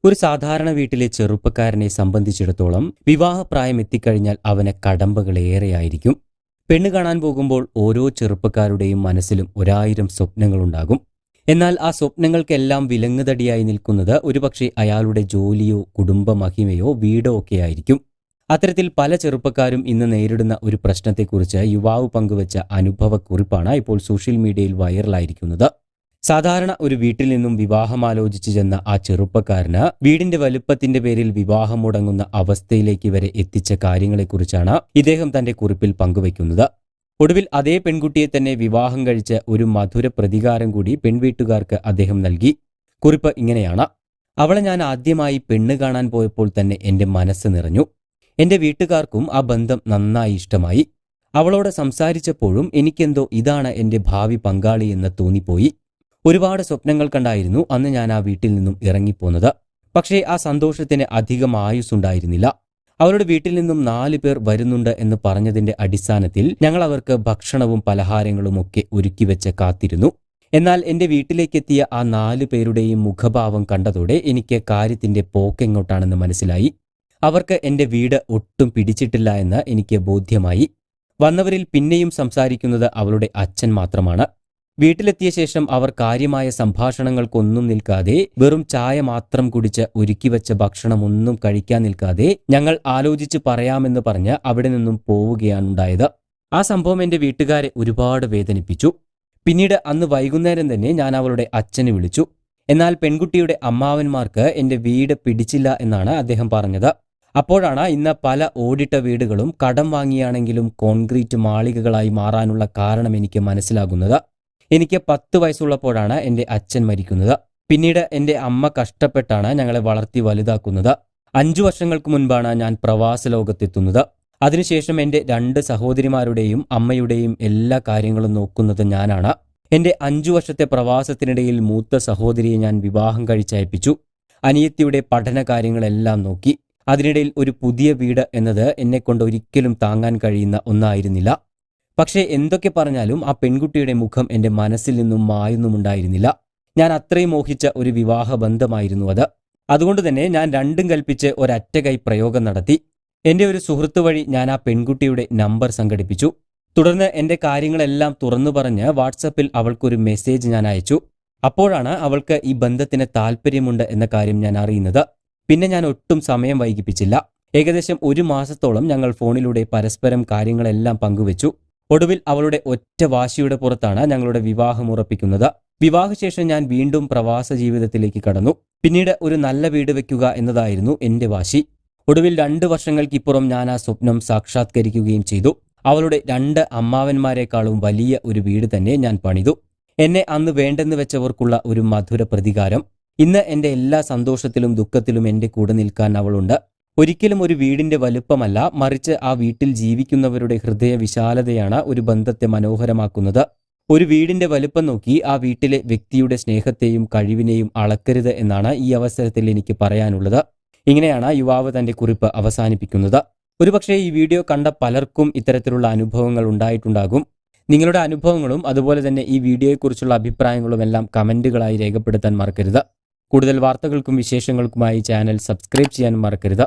ഒരു സാധാരണ വീട്ടിലെ ചെറുപ്പക്കാരനെ സംബന്ധിച്ചിടത്തോളം വിവാഹപ്രായം എത്തിക്കഴിഞ്ഞാൽ അവന് കടമ്പകളേറെയായിരിക്കും. പെണ്ണ് കാണാൻ പോകുമ്പോൾ ഓരോ ചെറുപ്പക്കാരുടെയും മനസ്സിലും 1000 സ്വപ്നങ്ങളുണ്ടാകും. എന്നാൽ ആ സ്വപ്നങ്ങൾക്കെല്ലാം വിലങ്ങുതടിയായി നിൽക്കുന്നത് ഒരുപക്ഷെ അയാളുടെ ജോലിയോ കുടുംബമഹിമയോ വീടോ ഒക്കെയായിരിക്കും. അത്തരത്തിൽ പല ചെറുപ്പക്കാരും ഇന്ന് നേരിടുന്ന ഒരു പ്രശ്നത്തെക്കുറിച്ച് യുവാവ് പങ്കുവച്ച അനുഭവക്കുറിപ്പാണ് ഇപ്പോൾ സോഷ്യൽ മീഡിയയിൽ വൈറലായിരിക്കുന്നത്. സാധാരണ ഒരു വീട്ടിൽ നിന്നും വിവാഹമാലോചിച്ചു ചെന്ന ആ ചെറുപ്പക്കാരന് വീടിന്റെ വലുപ്പത്തിന്റെ പേരിൽ വിവാഹം മുടങ്ങുന്ന അവസ്ഥയിലേക്ക് വരെ എത്തിച്ച കാര്യങ്ങളെക്കുറിച്ചാണ് ഇദ്ദേഹം തന്റെ കുറിപ്പിൽ പങ്കുവയ്ക്കുന്നത്. ഒടുവിൽ അതേ പെൺകുട്ടിയെ തന്നെ വിവാഹം കഴിച്ച് ഒരു മധുര പ്രതികാരം കൂടി പെൺവീട്ടുകാർക്ക് അദ്ദേഹം നൽകി. കുറിപ്പ് ഇങ്ങനെയാണ്: അവളെ ഞാൻ ആദ്യമായി പെണ്ണ് കാണാൻ പോയപ്പോൾ തന്നെ എന്റെ മനസ്സ് നിറഞ്ഞു. എന്റെ വീട്ടുകാർക്കും ആ ബന്ധം നന്നായി ഇഷ്ടമായി. അവളോട് സംസാരിച്ചപ്പോഴും എനിക്കെന്തോ ഇതാണ് എന്റെ ഭാവി പങ്കാളി എന്ന് തോന്നിപ്പോയി. ഒരുപാട് സ്വപ്നങ്ങൾ കണ്ടായിരുന്നു അന്ന് ഞാൻ ആ വീട്ടിൽ നിന്നും ഇറങ്ങിപ്പോന്നത്. പക്ഷേ ആ സന്തോഷത്തിന് അധികം ആയുസ്സുണ്ടായിരുന്നില്ല. അവരുടെ വീട്ടിൽ നിന്നും 4 പേർ വരുന്നുണ്ട് എന്ന് പറഞ്ഞതിന്റെ അടിസ്ഥാനത്തിൽ ഞങ്ങൾ അവർക്ക് ഭക്ഷണവും പലഹാരങ്ങളും ഒക്കെ ഒരുക്കിവെച്ച് കാത്തിരുന്നു. എന്നാൽ എന്റെ വീട്ടിലേക്കെത്തിയ ആ 4 പേരുടെയും മുഖഭാവം കണ്ടതോടെ എനിക്ക് കാര്യത്തിന്റെ പോക്കെങ്ങോട്ടാണെന്ന് മനസ്സിലായി. അവർക്ക് എന്റെ വീട് ഒട്ടും പിടിച്ചിട്ടില്ല എന്ന് എനിക്ക് ബോധ്യമായി. വന്നവരിൽ പിന്നെയും സംസാരിക്കുന്നത് അവളുടെ അച്ഛൻ മാത്രമാണ്. വീട്ടിലെത്തിയ ശേഷം അവർ കാര്യമായ സംഭാഷണങ്ങൾക്കൊന്നും നിൽക്കാതെ വെറും ചായ മാത്രം കുടിച്ച് ഒരുക്കിവെച്ച ഭക്ഷണമൊന്നും കഴിക്കാൻ നിൽക്കാതെ ഞങ്ങൾ ആലോചിച്ച് പറയാമെന്ന് പറഞ്ഞ് അവിടെ നിന്നും പോവുകയാണുണ്ടായത്. ആ സംഭവം എന്റെ വീട്ടുകാരെ ഒരുപാട് വേദനിപ്പിച്ചു. പിന്നീട് അന്ന് വൈകുന്നേരം തന്നെ ഞാൻ അവളുടെ അച്ഛനെ വിളിച്ചു. എന്നാൽ പെൺകുട്ടിയുടെ അമ്മാവന്മാർക്ക് എന്റെ വീട് പിടിച്ചില്ല എന്നാണ് അദ്ദേഹം പറഞ്ഞത്. അപ്പോഴാണ് ഇന്ന് പല ഓടിട്ട വീടുകളും കടം വാങ്ങിയാണെങ്കിലും കോൺക്രീറ്റ് മാളികകളായി മാറാനുള്ള കാരണം എനിക്ക് മനസ്സിലാകുന്നത്. എനിക്ക് 10 വയസ്സുള്ളപ്പോഴാണ് എന്റെ അച്ഛൻ മരിക്കുന്നത്. പിന്നീട് എന്റെ അമ്മ കഷ്ടപ്പെട്ടാണ് ഞങ്ങളെ വളർത്തി വലുതാക്കുന്നത്. 5 വർഷങ്ങൾക്ക് മുൻപാണ് ഞാൻ പ്രവാസ ലോകത്തെത്തുന്നത്. അതിനുശേഷം എന്റെ 2 സഹോദരിമാരുടെയും അമ്മയുടെയും എല്ലാ കാര്യങ്ങളും നോക്കുന്നത് ഞാനാണ്. എന്റെ 5 വർഷത്തെ പ്രവാസത്തിനിടയിൽ മൂത്ത സഹോദരിയെ ഞാൻ വിവാഹം കഴിച്ചയപ്പിച്ചു. അനിയത്തിയുടെ പഠന കാര്യങ്ങളെല്ലാം നോക്കി. അതിനിടയിൽ ഒരു പുതിയ വീട് എന്നത് എന്നെക്കൊണ്ട് ഒരിക്കലും താങ്ങാൻ കഴിയുന്ന ഒന്നായിരുന്നില്ല. പക്ഷേ എന്തൊക്കെ പറഞ്ഞാലും ആ പെൺകുട്ടിയുടെ മുഖം എന്റെ മനസ്സിൽ നിന്നും മായുന്നുമുണ്ടായിരുന്നില്ല. ഞാൻ അത്രയും മോഹിച്ച ഒരു വിവാഹ ബന്ധമായിരുന്നു അത്. അതുകൊണ്ട് തന്നെ ഞാൻ രണ്ടും കൽപ്പിച്ച് ഒരറ്റകൈ പ്രയോഗം നടത്തി. എന്റെ ഒരു സുഹൃത്തു വഴി ഞാൻ ആ പെൺകുട്ടിയുടെ നമ്പർ സംഘടിപ്പിച്ചു. തുടർന്ന് എന്റെ കാര്യങ്ങളെല്ലാം തുറന്നു പറഞ്ഞ് വാട്സപ്പിൽ അവൾക്കൊരു മെസ്സേജ് ഞാൻ അയച്ചു. അപ്പോഴാണ് അവൾക്ക് ഈ ബന്ധത്തിന് താല്പര്യമുണ്ട് എന്ന കാര്യം ഞാൻ അറിയുന്നത്. പിന്നെ ഞാൻ ഒട്ടും സമയം വൈകിപ്പിച്ചില്ല. ഏകദേശം 1 മാസത്തോളം ഞങ്ങൾ ഫോണിലൂടെ പരസ്പരം കാര്യങ്ങളെല്ലാം പങ്കുവെച്ചു. ഒടുവിൽ അവളുടെ ഒറ്റ വാശിയുടെ പുറത്താണ് ഞങ്ങളുടെ വിവാഹം ഉറപ്പിക്കുന്നത്. വിവാഹശേഷം ഞാൻ വീണ്ടും പ്രവാസ ജീവിതത്തിലേക്ക് കടന്നു. പിന്നീട് ഒരു നല്ല വീട് വെക്കുക എന്നതായിരുന്നു എന്റെ വാശി. ഒടുവിൽ 2 വർഷങ്ങൾക്കിപ്പുറം ഞാൻ ആ സ്വപ്നം സാക്ഷാത്കരിക്കുകയും ചെയ്തു. അവളുടെ 2 അമ്മാവന്മാരെക്കാളും വലിയ ഒരു വീട് തന്നെ ഞാൻ പണിതു. എന്നെ അന്ന് വേണ്ടെന്ന് വെച്ചവർക്കുള്ള ഒരു മധുര പ്രതികാരം. ഇന്ന് എന്റെ എല്ലാ സന്തോഷത്തിലും ദുഃഖത്തിലും എന്റെ കൂടെ നിൽക്കാൻ അവളുണ്ട്. ഒരിക്കലും ഒരു വീടിന്റെ വലുപ്പമല്ല, മറിച്ച് ആ വീട്ടിൽ ജീവിക്കുന്നവരുടെ ഹൃദയ വിശാലതയാണ് ഒരു ബന്ധത്തെ മനോഹരമാക്കുന്നത്. ഒരു വീടിന്റെ വലുപ്പം നോക്കി ആ വീട്ടിലെ വ്യക്തിയുടെ സ്നേഹത്തെയും കഴിവിനെയും അളക്കരുത് എന്നാണ് ഈ അവസരത്തിൽ എനിക്ക് പറയാനുള്ളത്. ഇങ്ങനെയാണ് യുവാവ് തന്റെ കുറിപ്പ് അവസാനിപ്പിക്കുന്നത്. ഒരുപക്ഷെ ഈ വീഡിയോ കണ്ട പലർക്കും ഇത്തരത്തിലുള്ള അനുഭവങ്ങൾ ഉണ്ടായിട്ടുണ്ടാകും. നിങ്ങളുടെ അനുഭവങ്ങളും അതുപോലെ തന്നെ ഈ വീഡിയോയെക്കുറിച്ചുള്ള അഭിപ്രായങ്ങളും എല്ലാം കമന്റുകളായി രേഖപ്പെടുത്താൻ മറക്കരുത്. കൂടുതൽ വാർത്തകൾക്കും വിശേഷങ്ങൾക്കുമായി ചാനൽ സബ്സ്ക്രൈബ് ചെയ്യാൻ മറക്കരുത്.